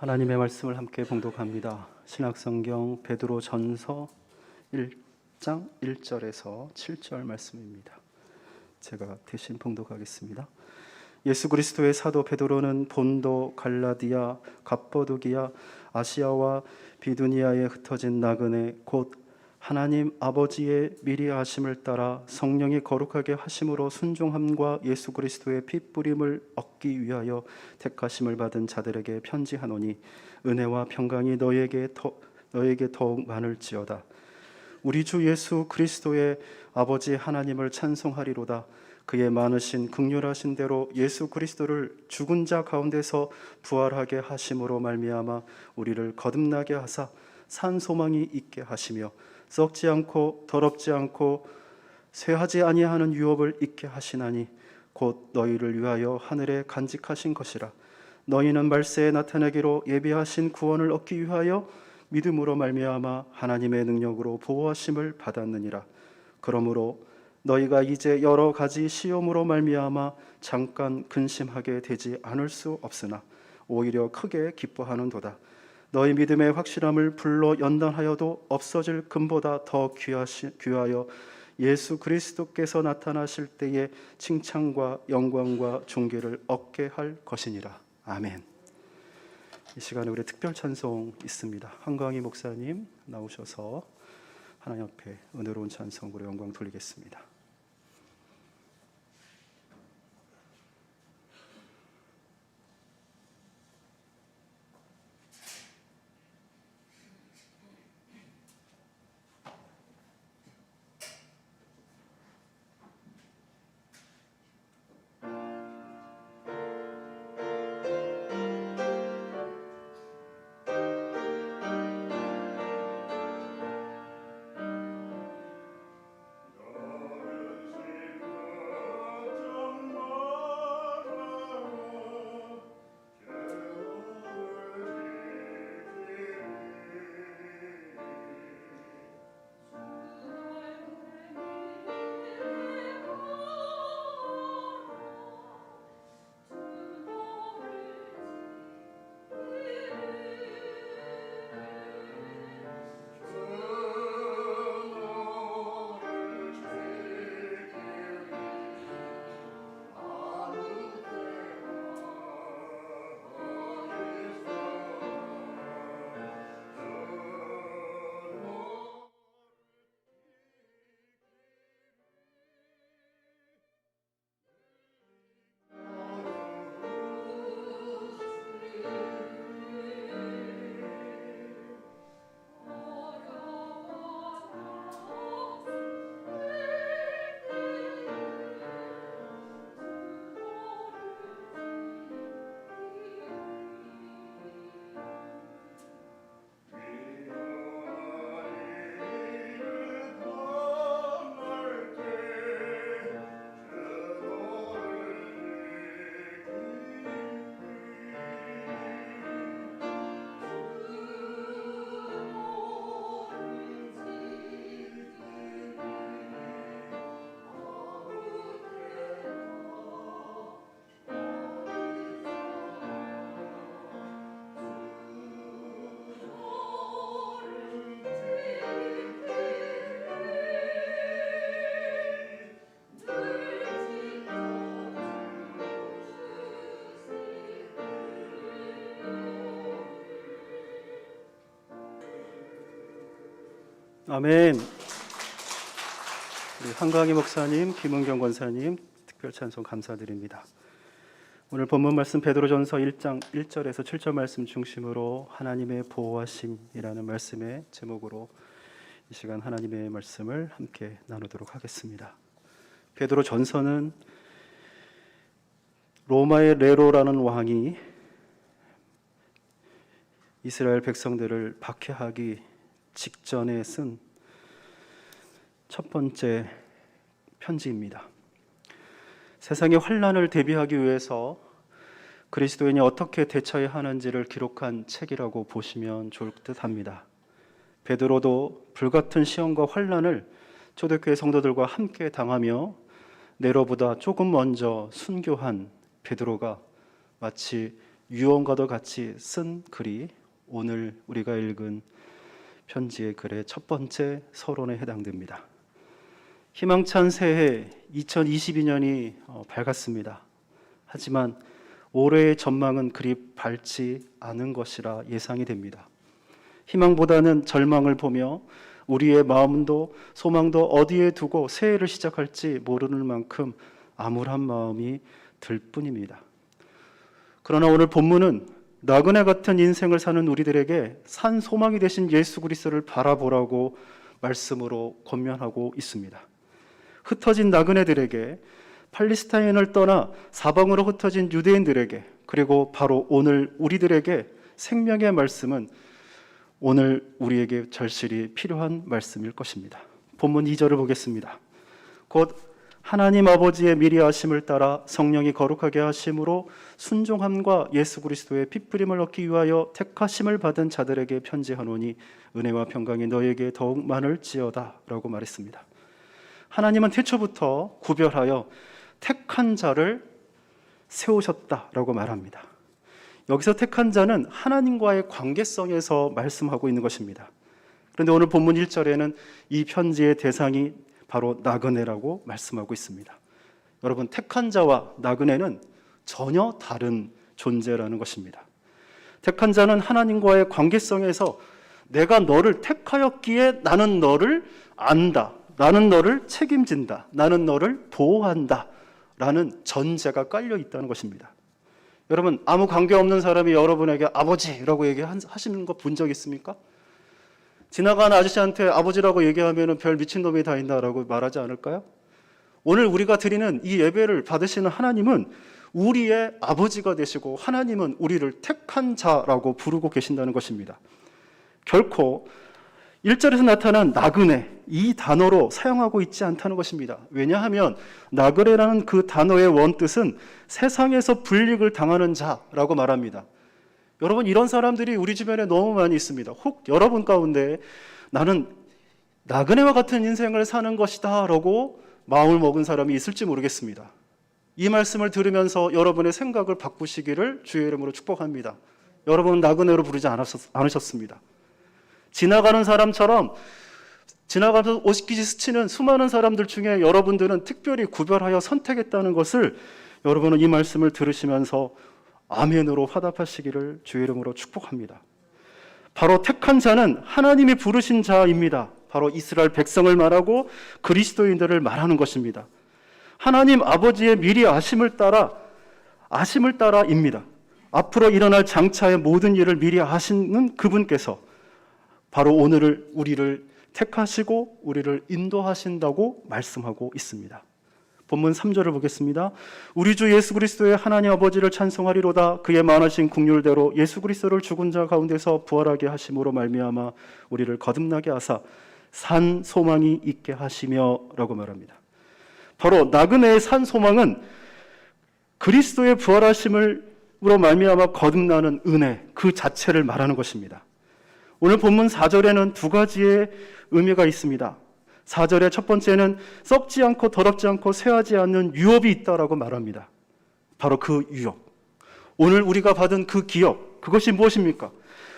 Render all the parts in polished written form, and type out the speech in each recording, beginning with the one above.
하나님의 말씀을 함께 봉독합니다. 신약성경 베드로전서 1장 1절에서 7절 말씀입니다. 제가 대신 봉독하겠습니다. 예수 그리스도의 사도 베드로는 본도, 갈라디아, 갑보도기아, 아시아와 비두니아에 흩어진 나그네 곧 하나님 아버지의 미리 하심을 따라 성령이 거룩하게 하심으로 순종함과 예수 그리스도의 피 뿌림을 얻기 위하여 택하심을 받은 자들에게 편지하노니 은혜와 평강이 너희에게 더욱 많을지어다. 우리 주 예수 그리스도의 아버지 하나님을 찬송하리로다. 그의 많으신 긍휼하신 대로 예수 그리스도를 죽은 자 가운데서 부활하게 하심으로 말미암아 우리를 거듭나게 하사 산 소망이 있게 하시며 썩지 않고 더럽지 않고 쇠하지 아니하는 유업을 있게 하시나니 곧 너희를 위하여 하늘에 간직하신 것이라. 너희는 말세에 나타내기로 예비하신 구원을 얻기 위하여 믿음으로 말미암아 하나님의 능력으로 보호하심을 받았느니라. 그러므로 너희가 이제 여러 가지 시험으로 말미암아 잠깐 근심하게 되지 않을 수 없으나 오히려 크게 기뻐하는도다. 너희 믿음의 확실함을 불로 연단하여도 없어질 금보다 더 귀하여 예수 그리스도께서 나타나실 때에 칭찬과 영광과 존귀를 얻게 할 것이니라. 아멘. 이 시간에 우리 특별 찬송 있습니다. 한광희 목사님 나오셔서 하나님 앞에 은혜로운 찬송으로 영광 돌리겠습니다. 아멘. 우리 한광희 목사님, 김은경 권사님 특별 찬송 감사드립니다. 오늘 본문 말씀 베드로전서 1장 1절에서 7절 말씀 중심으로 하나님의 보호하심이라는 말씀의 제목으로 이 시간 하나님의 말씀을 함께 나누도록 하겠습니다. 베드로전서는 로마의 네로라는 왕이 이스라엘 백성들을 박해하기 직전에 쓴 첫 번째 편지입니다. 세상의 환난을 대비하기 위해서 그리스도인이 어떻게 대처해야 하는지를 기록한 책이라고 보시면 좋을 듯합니다. 베드로도 불같은 시험과 환난을 초대교회 성도들과 함께 당하며 네로보다 조금 먼저 순교한 베드로가 마치 유언과도 같이 쓴 글이 오늘 우리가 읽은 편지의 글의 첫 번째 서론에 해당됩니다. 희망찬 새해 2022년이 밝았습니다. 하지만 올해의 전망은 그리 밝지 않은 것이라 예상이 됩니다. 희망보다는 절망을 보며 우리의 마음도 소망도 어디에 두고 새해를 시작할지 모르는 만큼 암울한 마음이 들 뿐입니다. 그러나 오늘 본문은 나그네 같은 인생을 사는 우리들에게 산 소망이 되신 예수 그리스도를 바라보라고 말씀으로 권면하고 있습니다. 흩어진 나그네들에게, 팔레스타인을 떠나 사방으로 흩어진 유대인들에게, 그리고 바로 오늘 우리들에게 생명의 말씀은 오늘 우리에게 절실히 필요한 말씀일 것입니다. 본문 2절을 보겠습니다. 곧 하나님 아버지의 미리 하심을 따라 성령이 거룩하게 하심으로 순종함과 예수 그리스도의 핏부림을 얻기 위하여 택하심을 받은 자들에게 편지하노니 은혜와 평강이 너에게 더욱 많을지어다 라고 말했습니다. 하나님은 태초부터 구별하여 택한 자를 세우셨다라고 말합니다. 여기서 택한 자는 하나님과의 관계성에서 말씀하고 있는 것입니다. 그런데 오늘 본문 1절에는 이 편지의 대상이 바로 나그네라고 말씀하고 있습니다. 여러분, 택한 자와 나그네는 전혀 다른 존재라는 것입니다. 택한 자는 하나님과의 관계성에서 내가 너를 택하였기에 나는 너를 안다, 나는 너를 책임진다, 나는 너를 보호한다 라는 전제가 깔려 있다는 것입니다. 여러분, 아무 관계없는 사람이 여러분에게 아버지라고 얘기하시는 거 본 적 있습니까? 지나가는 아저씨한테 아버지라고 얘기하면 별 미친놈이 다 있나라고 말하지 않을까요? 오늘 우리가 드리는 이 예배를 받으시는 하나님은 우리의 아버지가 되시고 하나님은 우리를 택한 자라고 부르고 계신다는 것입니다. 결코 1절에서 나타난 나그네, 이 단어로 사용하고 있지 않다는 것입니다. 왜냐하면 나그네라는 그 단어의 원뜻은 세상에서 불이익을 당하는 자라고 말합니다. 여러분, 이런 사람들이 우리 주변에 너무 많이 있습니다. 혹 여러분 가운데 나는 나그네와 같은 인생을 사는 것이다 라고 마음을 먹은 사람이 있을지 모르겠습니다. 이 말씀을 들으면서 여러분의 생각을 바꾸시기를 주의 이름으로 축복합니다. 여러분은 나그네로 부르지 않으셨습니다. 지나가는 사람처럼 지나가면서 오시기지 스치는 수많은 사람들 중에 여러분들은 특별히 구별하여 선택했다는 것을 여러분은 이 말씀을 들으시면서 아멘으로 화답하시기를 주의 이름으로 축복합니다. 바로 택한 자는 하나님이 부르신 자입니다. 바로 이스라엘 백성을 말하고 그리스도인들을 말하는 것입니다. 하나님 아버지의 미리 아심을 따라입니다. 앞으로 일어날 장차의 모든 일을 미리 아시는 그분께서 바로 오늘을 우리를 택하시고 우리를 인도하신다고 말씀하고 있습니다. 본문 3절을 보겠습니다. 우리 주 예수 그리스도의 하나님 아버지를 찬송하리로다. 그의 많으신 긍휼대로 예수 그리스도를 죽은 자 가운데서 부활하게 하심으로 말미암아 우리를 거듭나게 하사 산 소망이 있게 하시며 라고 말합니다. 바로 나그네의 산 소망은 그리스도의 부활하심으로 말미암아 거듭나는 은혜 그 자체를 말하는 것입니다. 오늘 본문 4절에는 두 가지의 의미가 있습니다. 4절의 첫 번째는 썩지 않고 더럽지 않고 쇠하지 않는 유업이 있다라고 말합니다. 바로 그 유업. 오늘 우리가 받은 그 기업, 그것이 무엇입니까?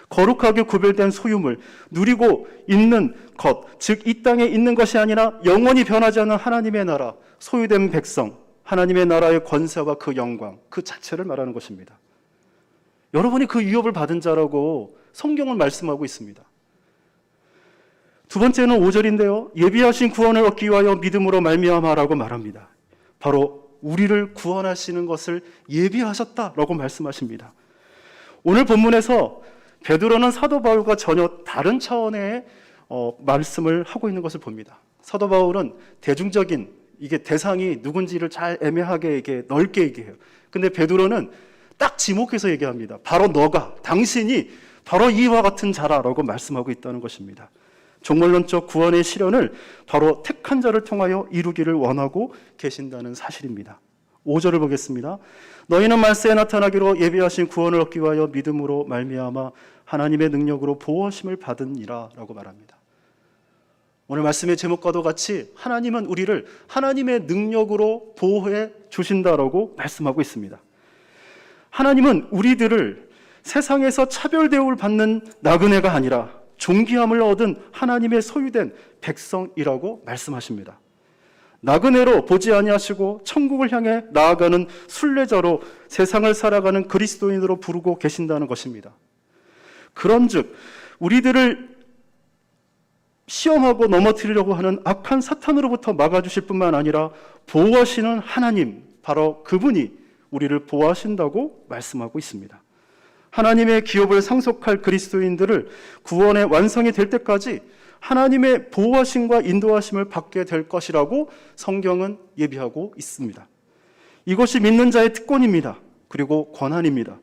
거룩하게 구별된 소유물, 누리고 있는 것, 즉 이 땅에 있는 것이 아니라 영원히 변하지 않는 하나님의 나라, 소유된 백성, 하나님의 나라의 권세와 그 영광, 그 자체를 말하는 것입니다. 여러분이 그 유업을 받은 자라고 성경은 말씀하고 있습니다. 두 번째는 5절인데요. 예비하신 구원을 얻기 위하여 믿음으로 말미암아라고 말합니다. 바로 우리를 구원하시는 것을 예비하셨다라고 말씀하십니다. 오늘 본문에서 베드로는 사도 바울과 전혀 다른 차원의 말씀을 하고 있는 것을 봅니다. 사도 바울은 대중적인 이게 대상이 누군지를 잘 애매하게 이게 넓게 얘기해요. 근데 베드로는 딱 지목해서 얘기합니다. 바로 너가, 당신이 바로 이와 같은 자라라고 말씀하고 있다는 것입니다. 종말론적 구원의 실현을 바로 택한 자를 통하여 이루기를 원하고 계신다는 사실입니다. 5절을 보겠습니다. 너희는 말세에 나타나기로 예비하신 구원을 얻기 위하여 믿음으로 말미암아 하나님의 능력으로 보호하심을 받으니라 라고 말합니다. 오늘 말씀의 제목과도 같이 하나님은 우리를 하나님의 능력으로 보호해 주신다라고 말씀하고 있습니다. 하나님은 우리들을 세상에서 차별 대우를 받는 나그네가 아니라 존귀함을 얻은 하나님의 소유된 백성이라고 말씀하십니다. 나그네로 보지 아니하시고 천국을 향해 나아가는 순례자로 세상을 살아가는 그리스도인으로 부르고 계신다는 것입니다. 그런즉 우리들을 시험하고 넘어뜨리려고 하는 악한 사탄으로부터 막아주실 뿐만 아니라 보호하시는 하나님, 바로 그분이 우리를 보호하신다고 말씀하고 있습니다. 하나님의 기업을 상속할 그리스도인들을 구원의 완성이 될 때까지 하나님의 보호하심과 인도하심을 받게 될 것이라고 성경은 예비하고 있습니다. 이것이 믿는 자의 특권입니다. 그리고 권한입니다.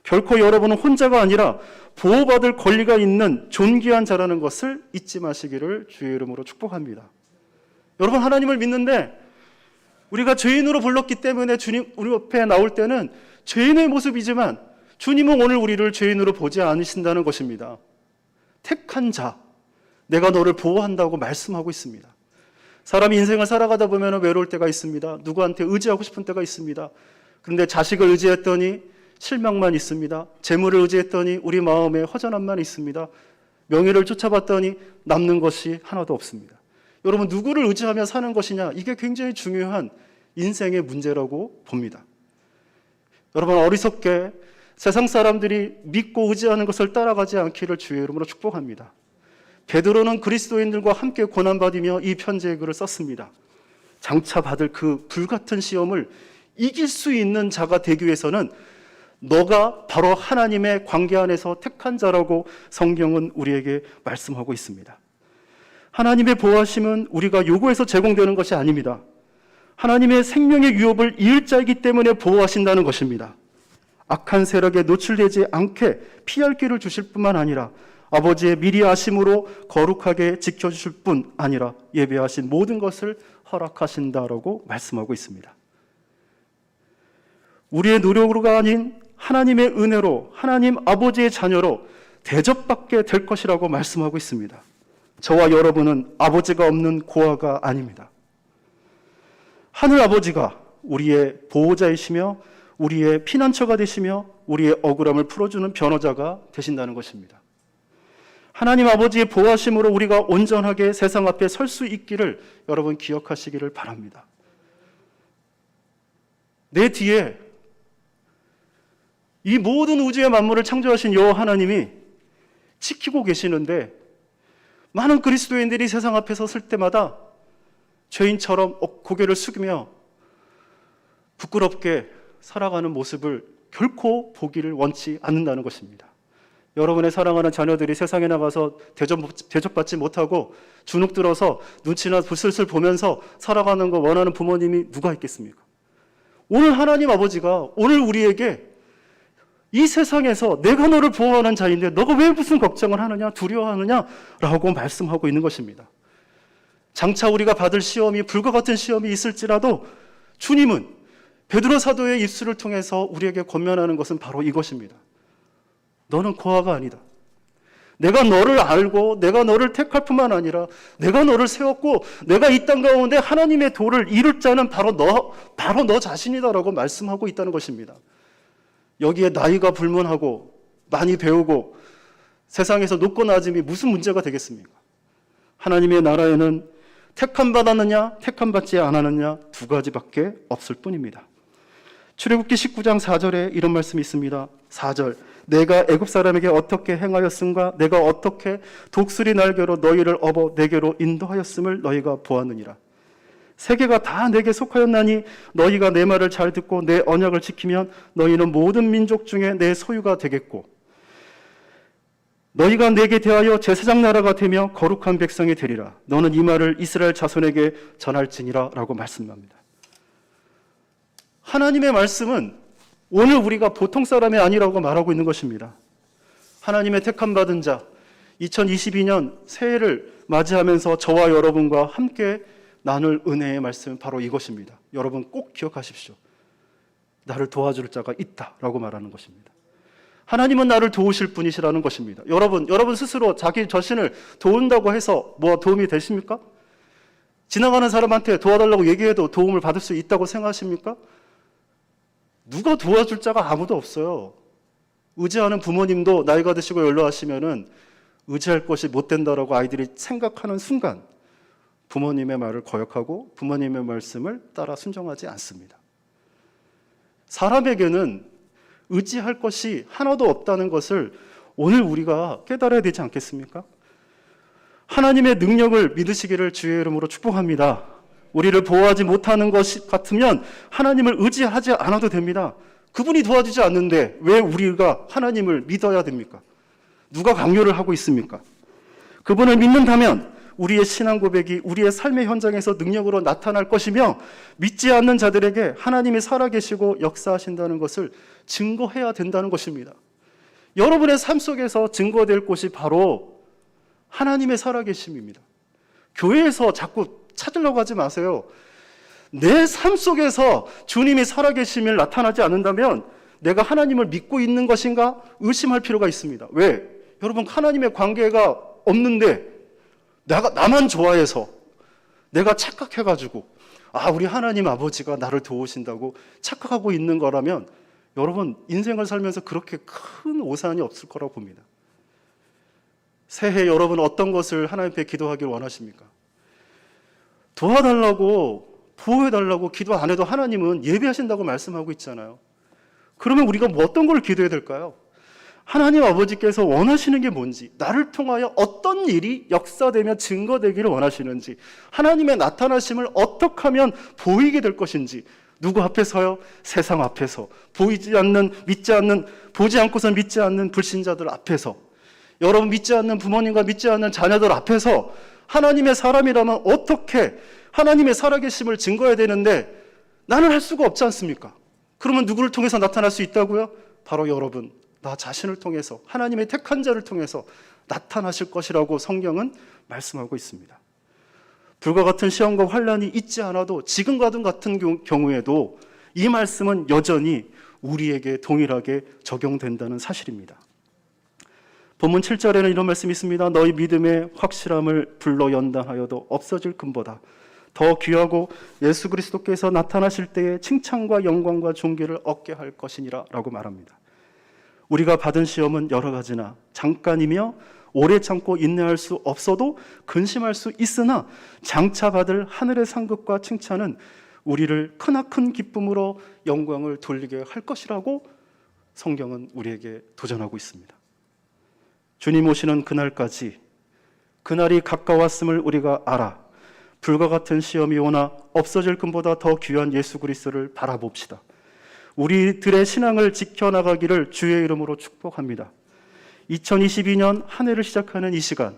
결코 여러분은 혼자가 아니라 보호받을 권리가 있는 존귀한 자라는 것을 잊지 마시기를 주의 이름으로 축복합니다. 여러분, 하나님을 믿는데 우리가 죄인으로 불렀기 때문에 주님 우리 옆에 나올 때는 죄인의 모습이지만 주님은 오늘 우리를 죄인으로 보지 않으신다는 것입니다. 택한 자, 내가 너를 보호한다고 말씀하고 있습니다. 사람이 인생을 살아가다 보면 외로울 때가 있습니다. 누구한테 의지하고 싶은 때가 있습니다. 그런데 자식을 의지했더니 실망만 있습니다. 재물을 의지했더니 우리 마음에 허전함만 있습니다. 명예를 쫓아봤더니 남는 것이 하나도 없습니다. 여러분, 누구를 의지하며 사는 것이냐, 이게 굉장히 중요한 인생의 문제라고 봅니다. 여러분, 어리석게 세상 사람들이 믿고 의지하는 것을 따라가지 않기를 주의 이름으로 축복합니다. 베드로는 그리스도인들과 함께 고난받으며 이 편지의 글을 썼습니다. 장차 받을 그 불같은 시험을 이길 수 있는 자가 되기 위해서는 너가 바로 하나님의 관계 안에서 택한 자라고 성경은 우리에게 말씀하고 있습니다. 하나님의 보호하심은 우리가 요구해서 제공되는 것이 아닙니다. 하나님의 생명의 위협을 이을 자이기 때문에 보호하신다는 것입니다. 악한 세력에 노출되지 않게 피할 길을 주실 뿐만 아니라 아버지의 미리 아심으로 거룩하게 지켜주실 뿐 아니라 예배하신 모든 것을 허락하신다라고 말씀하고 있습니다. 우리의 노력으로가 아닌 하나님의 은혜로 하나님 아버지의 자녀로 대접받게 될 것이라고 말씀하고 있습니다. 저와 여러분은 아버지가 없는 고아가 아닙니다. 하늘 아버지가 우리의 보호자이시며 우리의 피난처가 되시며 우리의 억울함을 풀어주는 변호자가 되신다는 것입니다. 하나님 아버지의 보호하심으로 우리가 온전하게 세상 앞에 설 수 있기를 여러분 기억하시기를 바랍니다. 내 뒤에 이 모든 우주의 만물을 창조하신 여호와 하나님이 지키고 계시는데 많은 그리스도인들이 세상 앞에 섰을 때마다 죄인처럼 고개를 숙이며 부끄럽게 살아가는 모습을 결코 보기를 원치 않는다는 것입니다. 여러분의 사랑하는 자녀들이 세상에 나가서 대접받지 못하고 주눅 들어서 눈치나 불슬슬 보면서 살아가는 거 원하는 부모님이 누가 있겠습니까? 오늘 하나님 아버지가 오늘 우리에게 이 세상에서 내가 너를 보호하는 자인데 너가 왜 무슨 걱정을 하느냐, 두려워하느냐라고 말씀하고 있는 것입니다. 장차 우리가 받을 시험이 불과 같은 시험이 있을지라도 주님은 베드로 사도의 입술을 통해서 우리에게 권면하는 것은 바로 이것입니다. 너는 고아가 아니다. 내가 너를 알고 내가 너를 택할 뿐만 아니라 내가 너를 세웠고 내가 이 땅 가운데 하나님의 도를 이룰 자는 바로 너 자신이다라고 말씀하고 있다는 것입니다. 여기에 나이가 불문하고 많이 배우고 세상에서 높고 낮음이 무슨 문제가 되겠습니까? 하나님의 나라에는 택함 받았느냐 택함 받지 않았느냐 두 가지밖에 없을 뿐입니다. 출애굽기 19장 4절에 이런 말씀이 있습니다. 4절, 내가 애굽 사람에게 어떻게 행하였음과 내가 어떻게 독수리 날개로 너희를 업어 내게로 인도하였음을 너희가 보았느니라. 세계가 다 내게 속하였나니 너희가 내 말을 잘 듣고 내 언약을 지키면 너희는 모든 민족 중에 내 소유가 되겠고 너희가 내게 대하여 제사장 나라가 되며 거룩한 백성이 되리라. 너는 이 말을 이스라엘 자손에게 전할지니라 라고 말씀합니다. 하나님의 말씀은 오늘 우리가 보통 사람이 아니라고 말하고 있는 것입니다. 하나님의 택함 받은 자, 2022년 새해를 맞이하면서 저와 여러분과 함께 나눌 은혜의 말씀은 바로 이것입니다. 여러분 꼭 기억하십시오. 나를 도와줄 자가 있다라고 말하는 것입니다. 하나님은 나를 도우실 분이시라는 것입니다. 여러분 스스로 자기 자신을 도운다고 해서 뭐 도움이 되십니까? 지나가는 사람한테 도와달라고 얘기해도 도움을 받을 수 있다고 생각하십니까? 누가 도와줄 자가 아무도 없어요. 의지하는 부모님도 나이가 드시고 연로하시면은 의지할 것이 못 된다라고 아이들이 생각하는 순간 부모님의 말을 거역하고 부모님의 말씀을 따라 순종하지 않습니다. 사람에게는 의지할 것이 하나도 없다는 것을 오늘 우리가 깨달아야 되지 않겠습니까? 하나님의 능력을 믿으시기를 주의 이름으로 축복합니다. 우리를 보호하지 못하는 것 같으면 하나님을 의지하지 않아도 됩니다. 그분이 도와주지 않는데 왜 우리가 하나님을 믿어야 됩니까? 누가 강요를 하고 있습니까? 그분을 믿는다면 우리의 신앙 고백이 우리의 삶의 현장에서 능력으로 나타날 것이며 믿지 않는 자들에게 하나님이 살아계시고 역사하신다는 것을 증거해야 된다는 것입니다. 여러분의 삶 속에서 증거될 곳이 바로 하나님의 살아계심입니다. 교회에서 자꾸 찾으려고 하지 마세요. 내 삶 속에서 주님이 살아계심을 나타나지 않는다면 내가 하나님을 믿고 있는 것인가 의심할 필요가 있습니다. 왜? 여러분 하나님의 관계가 없는데 나만 좋아해서 내가 착각해가지고 우리 하나님 아버지가 나를 도우신다고 착각하고 있는 거라면 여러분 인생을 살면서 그렇게 큰 오산이 없을 거라고 봅니다. 새해 여러분 어떤 것을 하나님 앞에 기도하길 원하십니까? 도와달라고 보호해달라고 기도 안 해도 하나님은 예배하신다고 말씀하고 있잖아요. 그러면 우리가 뭐 어떤 걸 기도해야 될까요? 하나님 아버지께서 원하시는 게 뭔지, 나를 통하여 어떤 일이 역사되며 증거되기를 원하시는지, 하나님의 나타나심을 어떻게 하면 보이게 될 것인지, 누구 앞에서요? 세상 앞에서, 보이지 않는, 믿지 않는, 보지 않고서 믿지 않는 불신자들 앞에서, 여러분 믿지 않는 부모님과 믿지 않는 자녀들 앞에서 하나님의 사람이라면 어떻게 하나님의 살아계심을 증거해야 되는데 나는 할 수가 없지 않습니까? 그러면 누구를 통해서 나타날 수 있다고요? 바로 여러분, 나 자신을 통해서 하나님의 택한 자를 통해서 나타나실 것이라고 성경은 말씀하고 있습니다. 불과 같은 시험과 환난이 있지 않아도 지금과도 같은 경우에도 이 말씀은 여전히 우리에게 동일하게 적용된다는 사실입니다. 본문 7절에는 이런 말씀이 있습니다. 너희 믿음의 확실함을 불러 연단하여도 없어질 금보다 더 귀하고 예수 그리스도께서 나타나실 때에 칭찬과 영광과 존귀를 얻게 할 것이니라 라고 말합니다. 우리가 받은 시험은 여러 가지나 잠깐이며 오래 참고 인내할 수 없어도 근심할 수 있으나 장차 받을 하늘의 상급과 칭찬은 우리를 크나큰 기쁨으로 영광을 돌리게 할 것이라고 성경은 우리에게 도전하고 있습니다. 주님 오시는 그날까지, 그날이 가까웠음을 우리가 알아 불과 같은 시험이 오나 없어질 금보다 더 귀한 예수 그리스도를 바라봅시다. 우리들의 신앙을 지켜나가기를 주의 이름으로 축복합니다. 2022년 한 해를 시작하는 이 시간,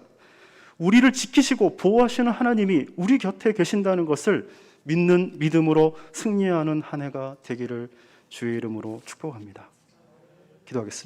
우리를 지키시고 보호하시는 하나님이 우리 곁에 계신다는 것을 믿는 믿음으로 승리하는 한 해가 되기를 주의 이름으로 축복합니다. 기도하겠습니다.